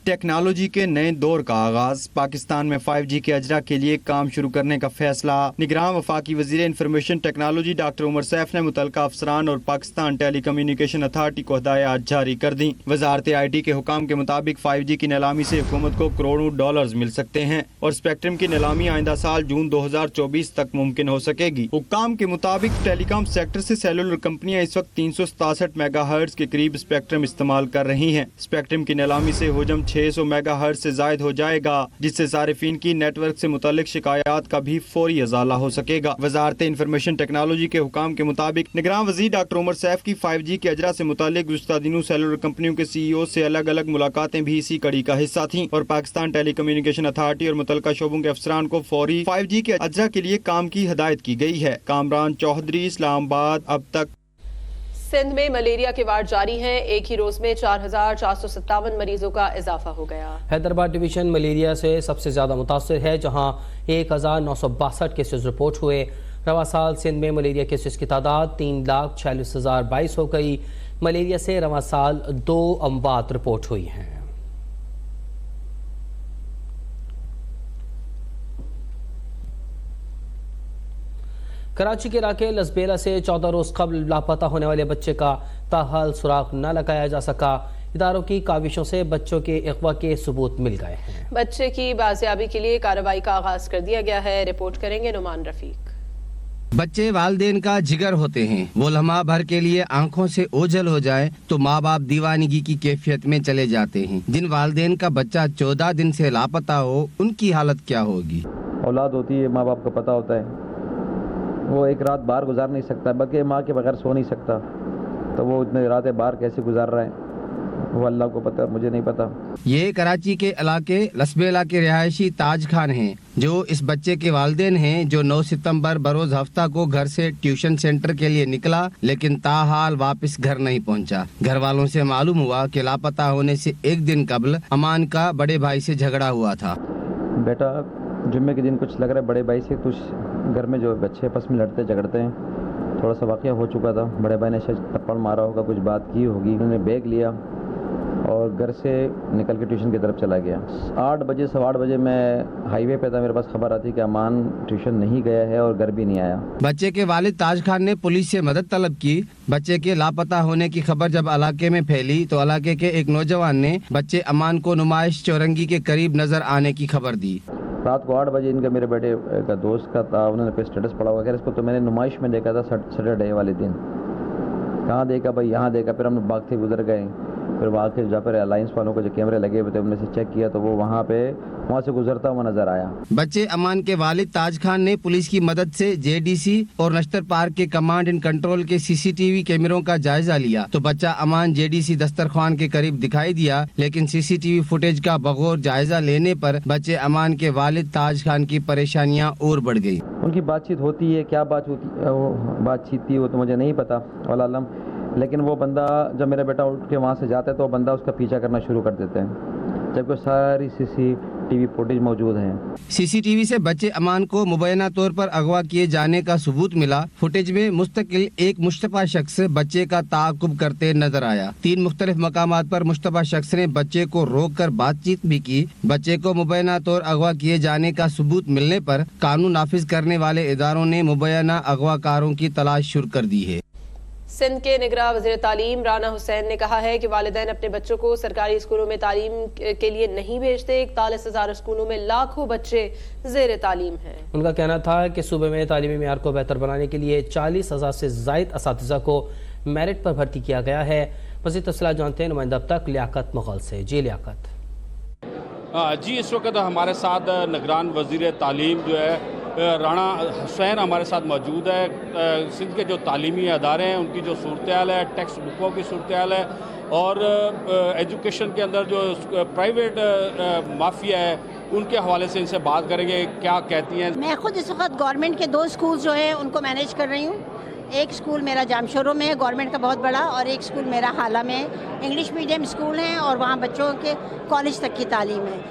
टेक्नोलॉजी के नए दौर का आगाज, पाकिस्तान में 5G के अजरा के लिए काम शुरू करने का फैसला। निगरान वफाकी वजीर information technology doctor Umar Saif ने मुतलका अफसरान और पाकिस्तान टेली कम्युनिकेशन अथॉरिटी को हिदायत जारी कर दी। वजारत IT के हुकाम के मुताबिक 5G की नीलामी से हुकूमत को करोड़ों डॉलर्स मिल सकते हैं और स्पेक्ट्रम की नीलामी आइंदा साल जून 2024 तक मुमकिन हो सकेगी। हुकाम के मुताबिक टेलीकॉम सेक्टर से सेलुलर कंपनियां इस वक्त 367 मेगाहर्ट्ज के करीब स्पेक्ट्रम इस्तेमाल कर रही हैं। स्पेक्ट्रम की नीलामी से हुजम 600 मेगाहर्ट्ज से जायद हो जाएगा, जिससे सारिफीन की नेटवर्क से मुतालिक शिकायत का भी फौरी अजाला हो सकेगा। वजारत इंफॉर्मेशन टेक्नोलॉजी के हुकाम के मुताबिक निगरान वज़ीर डॉक्टर उमर सैफ की 5G के अजरा से मुतालिक गुज़श्ता दिनों सेलुलर कंपनियों के CEO से अलग अलग मुलाकातें भी इसी कड़ी का हिस्सा थीं और पाकिस्तान टेली कम्युनिकेशन अथॉरिटी और मुतलका शोबों के अफसरान को फौरी 5G के अजरा के लिए काम की हिदायत की गई है। कामरान चौधरी, इस्लामाबाद। अब तक सिंध में मलेरिया के वार्ड जारी हैं। एक ही रोज में 4,457 मरीजों का इजाफा हो गया। हैदराबाद डिवीजन मलेरिया से सबसे ज्यादा मुतासर है, जहां 1,962 केसेस रिपोर्ट हुए। रवा साल सिंध में मलेरिया केसेस की तादाद 3,46,022 हो गई। मलेरिया से रवा साल 2 अमवात रिपोर्ट हुई हैं। कराची के इलाके लसबेला से 14 रोज कबल लापता होने वाले बच्चे का ताहाल सुराग न लगाया जा सका। इदारों की काविशों से बच्चों के अगवा के सबूत मिल गए हैं। बच्चे की बाजियाबी के लिए कार्रवाई का आगाज कर दिया गया है। रिपोर्ट करेंगे नुमान रफीक। बच्चे वालिदैन का जिगर होते हैं। वो लम्हा भर के लिए आंखों से ओझल हो जाए तो माँ बाप दीवानगी की कैफियत में चले जाते हैं। जिन वालिदैन का बच्चा 14 दिन से लापता हो, उनकी हालत क्या होगी? औलाद होती है, माँ बाप को पता होता है, वो एक रात बाहर गुजार नहीं सकता, बल्कि माँ के बगैर सो नहीं सकता, तो वो इतने रातें बाहर कैसे गुजार रहा है वो अल्लाह को पता, मुझे नहीं पता। ये कराची के इलाके लसबेला के रिहायशी ताज खान हैं, जो इस बच्चे के वालिदैन हैं, जो 9 सितंबर बरोज हफ्ता को घर से ट्यूशन सेंटर के लिए निकला, लेकिन ताहाल वापस घर नहीं पहुंचा। घर वालों से मालूम हुआ कि लापता होने से एक दिन कबल अमान का बड़े भाई से झगड़ा हुआ था। बेटा जुम्मे के दिन कुछ लग रहा है बड़े भाई से कुछ घर में जो बच्चे आपस में लड़ते झगड़ते हैं, थोड़ा सा वाक़या हो चुका था। बड़े भाई ने शायद थप्पड़ मारा होगा, कुछ बात की होगी, उन्होंने बैग लिया और घर से निकल के ट्यूशन की तरफ चला गया। 8 बजे 8:15 बजे मैं हाईवे पे था, मेरे पास खबर आती कि अमान ट्यूशन नहीं गया है और घर भी नहीं आया। बच्चे के वालिद ताज खान ने पुलिस से मदद तलब की। बच्चे के लापता होने की खबर जब इलाके में फैली तो इलाके के एक नौजवान ने बच्चे अमान को नुमाइश चौरंगी के करीब नजर आने की खबर दी। रात को 8 बजे इनका मेरे बेटे का दोस्त का था, उन्होंने पे स्टेटस पड़ा हुआ। खैर इसको तो मैंने नुमाइश में देखा था सैटरडे वाले दिन। कहाँ देखा भाई? यहाँ देखा। फिर हम लोग भागते गुजर गए, फिर वहाँ के जहाँ पर अलायंस वालों को जो कैमरे लगे हुए थे उनमें से चेक किया तो वो वहाँ से गुजरता हुआ नजर आया। बच्चे अमान के वालिद ताज खान ने पुलिस की मदद से JDC और नश्तर पार्क के कमांड एंड कंट्रोल के CCTV कैमरों का जायजा लिया तो बच्चा अमान JDC दस्तरखान के करीब दिखाई दिया, लेकिन CCTV फुटेज का बगौर जायजा लेने पर बच्चे अमान के वालिद ताज खान की परेशानियां और बढ़ गई। उनकी बातचीत होती है, क्या बातचीत थी वो तो मुझे नहीं पता वल्लाह आलम, लेकिन वो बंदा जब मेरा बेटा उठ के वहाँ से जाता है तो वो बंदा उसका पीछा करना शुरू कर देते हैं, जबकि सारी CCTV फुटेज मौजूद है। CCTV से बच्चे अमान को मुबैना तौर पर अगवा किए जाने का सबूत मिला। फुटेज में मुस्तकिल एक मुश्तबा शख्स बच्चे का ताक़ुब करते नजर आया। 3 मुख्तलिफ मकामात पर मुश्तबा शख्स ने बच्चे को रोक कर बातचीत भी की। बच्चे को मुबैना तौर अगवा किए जाने का सबूत मिलने पर कानून नाफिज करने वाले इदारों ने मुबैना अगवाकारों की तलाश शुरू कर दी है। सिंध के निगरान वज़ीर तालीम राना हुसैन ने कहा है कि वालिदैन अपने बच्चों को सरकारी स्कूलों में तालीम के लिए नहीं भेजते। 41,000 स्कूलों में लाखों बच्चे ज़ेर तालीम हैं। उनका कहना था कि सूबे में तालीमी मेयार को बेहतर बनाने के लिए 40,000 से ज़ायद असातिज़ा को मेरिट पर भर्ती किया गया है। मज़ीद तफसीलात जानते हैं नुमाइंदा अब तक लियाकत मुग़ल से। जी लियाकत। जी इस वक्त हमारे साथ निगरान वज़ीर तालीम जो है राना हुसैन हमारे साथ मौजूद है। सिंध के जो तालीमी अदारे हैं उनकी जो सूरत हाल है, टेक्स्ट बुकों की सूरत हाल है और एजुकेशन के अंदर जो प्राइवेट माफिया है उनके हवाले से इनसे बात करेंगे, क्या कहती हैं। मैं खुद इस वक्त गवर्नमेंट के 2 स्कूल जो हैं उनको मैनेज कर रही हूँ। एक स्कूल मेरा जामशोरों में है गवर्नमेंट का बहुत बड़ा, और एक स्कूल मेरा हाला में है। इंग्लिश मीडियम स्कूल हैं और वहाँ बच्चों के कॉलेज तक की तालीम है।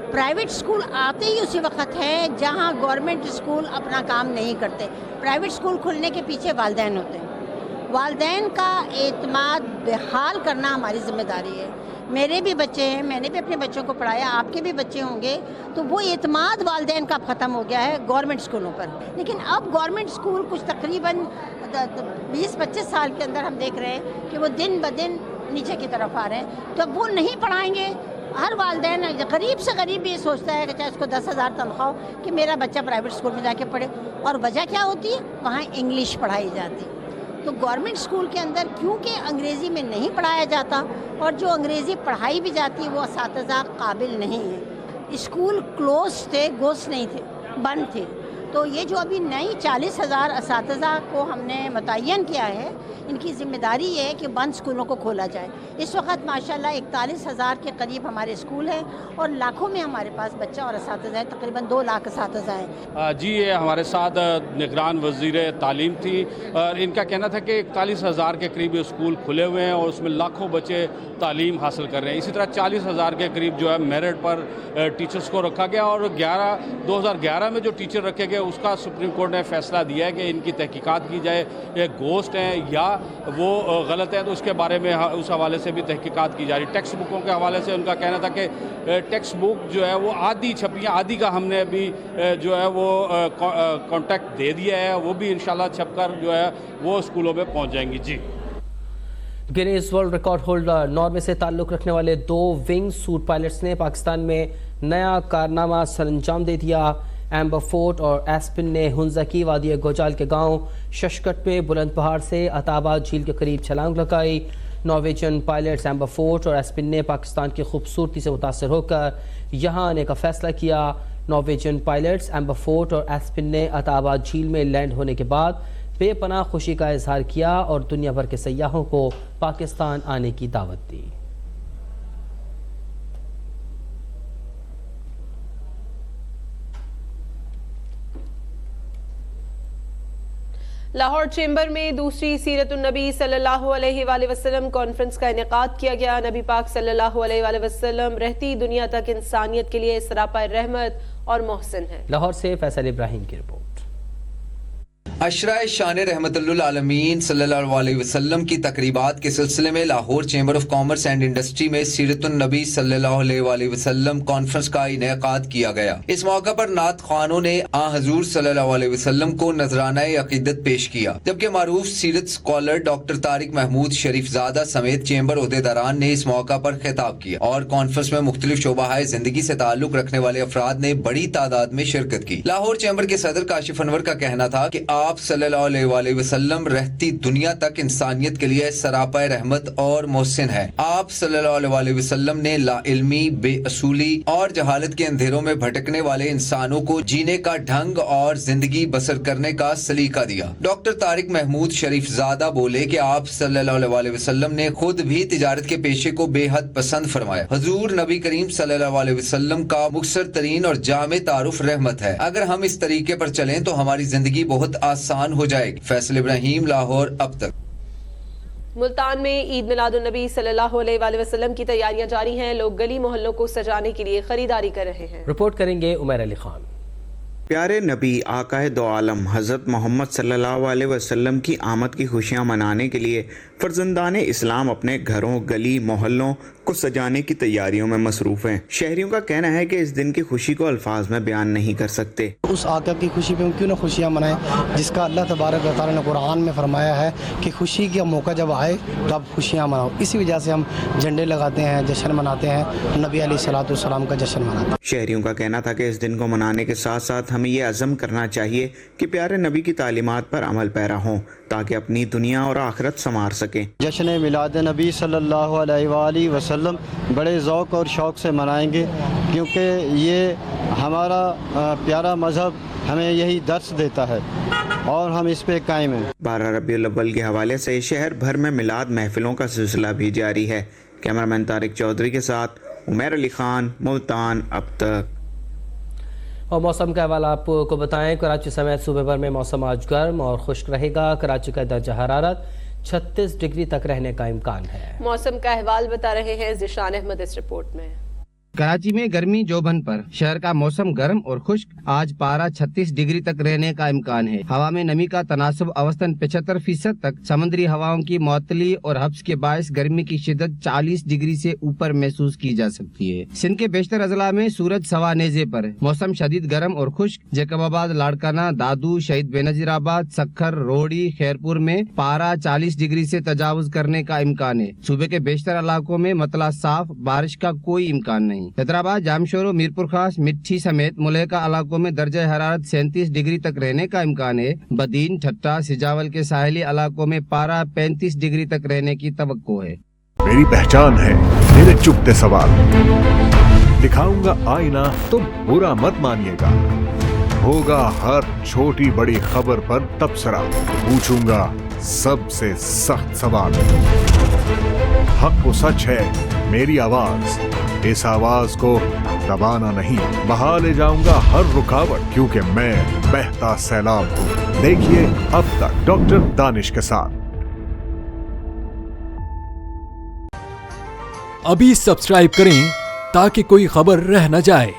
प्राइवेट स्कूल आते ही उसी वक्त है जहाँ गवर्नमेंट स्कूल अपना काम नहीं करते। प्राइवेट स्कूल खुलने के पीछे वालिदैन होते हैं। वालिदैन का एतमाद बेहाल करना हमारी जिम्मेदारी है। मेरे भी बच्चे हैं, मैंने भी अपने बच्चों को पढ़ाया, आपके भी बच्चे होंगे, तो वो एतमाद वालिदैन का ख़त्म हो गया है गवर्नमेंट स्कूलों पर। लेकिन अब गवर्नमेंट स्कूल कुछ तकरीबन 20-25 साल के अंदर हम देख रहे हैं कि वो दिन ब दिन नीचे की तरफ आ रहे हैं। तो अब वो नहीं पढ़ाएंगे। हर वालिदैन गरीब से गरीब भी ये सोचता है कि चाहे उसको 10,000 तनख्वाह हो कि मेरा बच्चा प्राइवेट स्कूल में जाके पढ़े। और वजह क्या होती है? वहाँ इंग्लिश पढ़ाई जाती। तो गवर्नमेंट स्कूल के अंदर क्योंकि अंग्रेज़ी में नहीं पढ़ाया जाता और जो अंग्रेज़ी पढ़ाई भी जाती है वो असातिज़ा काबिल नहीं है। स्कूल क्लोज थे, गोश्त नहीं थे, बंद थे। तो ये जो अभी नई 40,000 असातिज़ा को हमने मुतय्यन किया है, इनकी ज़िम्मेदारी ये है कि बंद स्कूलों को खोला जाए। इस वक्त माशाल्लाह 41,000 के करीब हमारे स्कूल हैं और लाखों में हमारे पास बच्चा और असातिज़ा हैं, तकरीबन 2 लाख असातिज़ा हैं। जी, ये हमारे साथ निगरान वज़ीर तालीम थी और इनका कहना था कि 41,000 के करीब स्कूल खुले हुए हैं और उसमें लाखों बच्चे तालीम हासिल कर रहे हैं। इसी तरह 40,000 के करीब जो है मेरिट पर टीचर्स को रखा गया और 2011 में जो टीचर रखे गए उसका सुप्रीम कोर्ट ने फैसला दिया है कि इनकी तहकीकात की जाए, ये गोश्त हैं या वो गलत है, तो उसके बारे में उस हवाले से भी तहकीकात की जा रही। टेक्स्ट बुकों के हवाले से उनका कहना था कि टेक्स्ट बुक जो है वो आधी छपी, आधी का हमने अभी जो है वो कॉन्ट्रैक्ट दे दिया है, वो भी इंशाल्लाह छपकर जो है वो स्कूलों में पहुंच जाएंगी। जी, Guinness world record holder Norway से ताल्लुक़ रखने वाले 2 विंग सूट पायलट्स ने पाकिस्तान में नया कारनामा सरअंजाम दे दिया। एम्बर फोर्ट और एस्पिन ने हुंजा की वादी गोजाल के गांव शशकट में बुलंद पहाड़ से अताबा झील के करीब छलांग लगाई। नॉर्वेजियन पायलट्स एम्बर फोर्ट और एस्पिन ने पाकिस्तान की खूबसूरती से मुतासर होकर यहाँ आने का फैसला किया। नॉर्वेजियन पायलट्स एम्बर फोर्ट और एस्पिन ने अताबा झील में लैंड होने के बाद बेपनाह खुशी का इजहार किया और दुनिया भर के सयाहों को पाकिस्तान आने की दावत दी। लाहौर चेंबर में दूसरी सीरतुन्नबी सल्लल्लाहु अलैहि वसल्लम कॉन्फ्रेंस का इनेकाद किया गया। नबी पाक सल्लल्लाहु अलैहि वसल्लम रहती दुनिया तक इंसानियत के लिए सरापा रहमत और मोहसिन है। लाहौर से फैसल इब्राहिम की रिपोर्ट। अशराए शान रहमतुल्लिल आलमीन सल्लल्लाहु अलैहि वसल्लम की तकरीबात के सिलसिले में Lahore chamber of commerce and industry में सीरतुन्नबी सल्लल्लाहु अलैहि वसल्लम कॉन्फ्रेंस का इनेकाद किया गया। इस मौका पर नात खानों ने आ हजूर सल्लल्लाहु अलैहि वसल्लम को नजराना अकीदत पेश किया, जबकि मारूफ सीरत स्कॉलर डॉक्टर तारिक महमूद शरीफजादा समेत चेंबर ओहदेदारान ने इस मौका पर खिताब किया और कॉन्फ्रेंस में मुख्तलिफ शोबाहाए जिंदगी से ताल्लुक रखने वाले अफराद ने बड़ी तादाद में शिरकत की। लाहौर चेंबर के सदर काशिफ अनवर का कहना था कि आप सल्लल्लाहु अलैहि वसल्लम रहती दुनिया तक इंसानियत के लिए सरापा रहमत और मोहसिन है। आप सल्लल्लाहु अलैहि वसल्लम ने लाइल्मी, बेअसूली और जहालत के अंधेरों में भटकने वाले इंसानों को जीने का ढंग और जिंदगी बसर करने का सलीका दिया। डॉक्टर तारिक महमूद शरीफजादा बोले कि आप सल्लल्लाहु अलैहि वसल्लम ने खुद भी तिजारत के पेशे को बेहद पसंद फरमाया। हुजूर नबी करीम सल्लल्लाहु अलैहि वसल्लम का मुख्तसर तरीन और जामे तारुफ रहमत है। अगर हम इस तरीके पर चलें तो हमारी जिंदगी बहुत आसान हो जाएगी। फैसल इब्राहिम, लाहौर, अब तक। मुल्तान में ईद मिलादुन्नबी सल्लल्लाहु अलैहि वसल्लम की तैयारियां जारी हैं। लोग गली मोहल्लों को सजाने के लिए खरीदारी कर रहे हैं। रिपोर्ट करेंगे उमर अली खान। प्यारे नबी आकाए दो आलम हज़रत मोहम्मद सल्लल्लाहु अलैहि वसल्लम की आमद की खुशियां मनाने के लिए फर्जंदान इस्लाम अपने घरों, गली मोहल्लों को सजाने की तैयारियों में मसरूफ़ हैं। शहरियों का कहना है कि इस दिन की खुशी को अल्फाज में बयान नहीं कर सकते। उस आका की खुशी पे हम क्यों ना खुशियाँ मनाएं, जिसका अल्लाह तबारक व तआला ने कुरान में फरमाया है कि खुशी का मौका जब आए तो आप खुशियाँ मनाओ। इसी वजह से हम झंडे लगाते हैं, जश्न मनाते हैं, नबी अलैहिस्सलातु वस्सलाम का जश्न मनाते हैं। शहरियों का कहना था कि इस दिन को मनाने के साथ साथ हमें ये अज़म करना चाहिए कि प्यारे नबी की तालीमात पर अमल पैरा हों ताकि अपनी दुनिया और आखिरत संवार सकें। जश्न मिलाद नबी सल्लल्लाहु अलैहि वसल्लम बड़े ज़ौक़ और शौक़ से मनाएंगे, क्योंकि ये हमारा प्यारा मज़हब हमें यही दर्स देता है और हम इस पे कायम हैं। 12 रबीउल अव्वल के हवाले से शहर भर में मिलाद महफिलों का सिलसिला भी जारी है। कैमरामैन तारिक चौधरी के साथ उमर अली खान, मुल्तान, अब तक। और मौसम का हवाला आपको बताएं। कराची समेत सूबे भर में मौसम आज गर्म और खुश्क रहेगा। कराची का दर्जा हरारत 36 डिग्री तक रहने का इम्कान है। मौसम का अहवाल बता रहे हैं ज़िशान अहमद इस रिपोर्ट में। कराची में गर्मी जोबन पर, शहर का मौसम गर्म और खुश्क। आज पारा 36 डिग्री तक रहने का इम्कान है। हवा में नमी का तनासब औसतन 75% तक। समुद्री हवाओं की मुअत्तली और हब्स के बायस गर्मी की शिद्दत 40 डिग्री से ऊपर महसूस की जा सकती है। सिंध के बेशतर अजला में सूरज सवा नेजे पर, मौसम शदीद गर्म और खुश्क। जैकबाबाद, लाड़काना, दादू, शहीद बेनजीराबाद, सखर, रोहड़ी, खैरपुर में पारा 40 डिग्री से तजावुज करने का इम्कान है। सूबे के बेशतर इलाकों में मतला साफ, बारिश का कोई इम्कान नहीं। नहीं। हैदराबाद, जामशोरो, मीरपुर खास, मिट्टी समेत मुल्का इलाकों में दर्जा हरारत 37 डिग्री तक रहने का इम्कान है। बदीन, ठट्टा, सिजावल के साहिली इलाकों में पारा 35 डिग्री तक रहने की तवक्को है। मेरी पहचान है मेरे चुपते सवाल, दिखाऊंगा आईना तो बुरा मत मानिएगा, होगा हर छोटी बड़ी खबर पर तबसरा, पूछूंगा सबसे सख्त सवाल, हक वो सच है मेरी आवाज, इस आवाज को दबाना नहीं, बहा ले जाऊंगा हर रुकावट, क्योंकि मैं बहता सैलाब हूँ। देखिए अब तक डॉक्टर दानिश के साथ। अभी सब्सक्राइब करें ताकि कोई खबर रह न जाए।